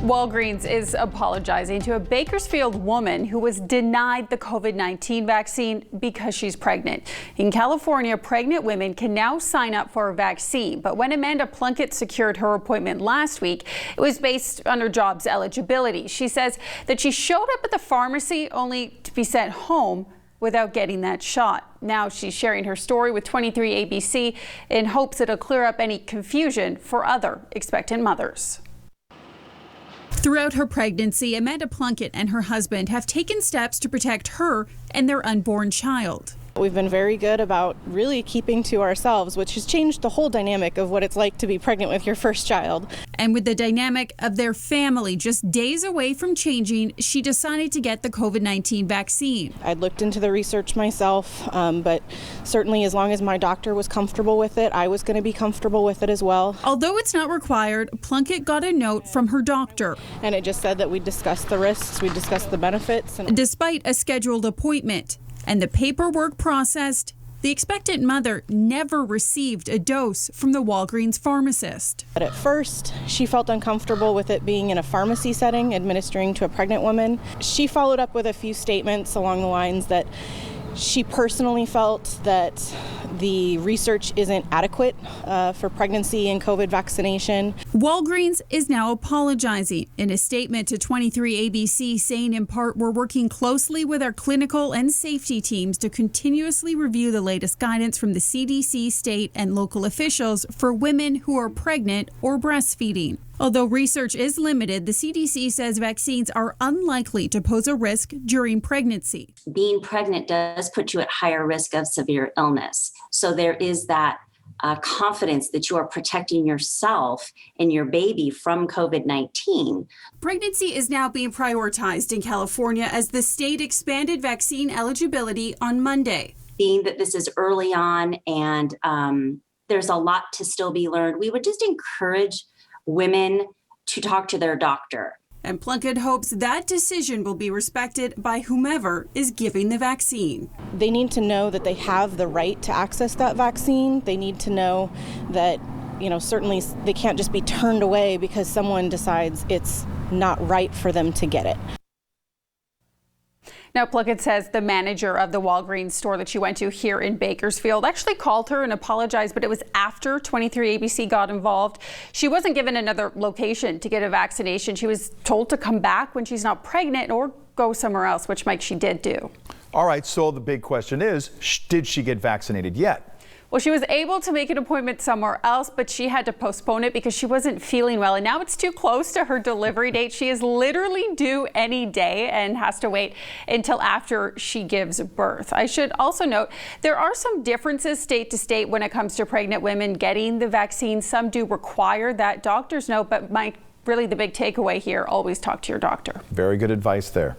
Walgreens is apologizing to a Bakersfield woman who was denied the COVID-19 vaccine because she's pregnant. In California, pregnant women can now sign up for a vaccine. But when Amanda Plunkett secured her appointment last week, it was based on her job's eligibility. She says that she showed up at the pharmacy only to be sent home without getting that shot. Now she's sharing her story with 23 ABC in hopes it'll clear up any confusion for other expectant mothers. Throughout her pregnancy, Amanda Plunkett and her husband have taken steps to protect her and their unborn child. We've been very good about really keeping to ourselves, which has changed the whole dynamic of what it's like to be pregnant with your first child. And with the dynamic of their family just days away from changing, she decided to get the COVID-19 vaccine. I'd looked into the research myself, but certainly as long as my doctor was comfortable with it, I was going to be comfortable with it as well. Although it's not required, Plunkett got a note from her doctor. And it just said that we discussed the risks, we discussed the benefits. Despite a scheduled appointment and the paperwork processed, the expectant mother never received a dose from the Walgreens pharmacist. But at first, she felt uncomfortable with it being in a pharmacy setting, administering to a pregnant woman. She followed up with a few statements along the lines that she personally felt that the research isn't adequate for pregnancy and COVID vaccination. Walgreens is now apologizing in a statement to 23 ABC, saying in part, "We're working closely with our clinical and safety teams to continuously review the latest guidance from the CDC, state and local officials for women who are pregnant or breastfeeding." Although research is limited, the CDC says vaccines are unlikely to pose a risk during pregnancy. Being pregnant does put you at higher risk of severe illness. So there is that confidence that you are protecting yourself and your baby from COVID-19. Pregnancy is now being prioritized in California as the state expanded vaccine eligibility on Monday. Being that this is early on and there's a lot to still be learned, we would just encourage women to talk to their doctor. And Plunkett hopes that decision will be respected by whomever is giving the vaccine. They need to know that they have the right to access that vaccine. They need to know that, certainly they can't just be turned away because someone decides it's not right for them to get it. Now, Plunkett says the manager of the Walgreens store that she went to here in Bakersfield actually called her and apologized, but it was after 23 ABC got involved. She wasn't given another location to get a vaccination. She was told to come back when she's not pregnant or go somewhere else, which Mike, she did do. All right, so the big question is, did she get vaccinated yet? Well, she was able to make an appointment somewhere else, but she had to postpone it because she wasn't feeling well. And now it's too close to her delivery date. She is literally due any day and has to wait until after she gives birth. I should also note there are some differences state to state when it comes to pregnant women getting the vaccine. Some do require that doctor's note, but Mike, really the big takeaway here, always talk to your doctor. Very good advice there.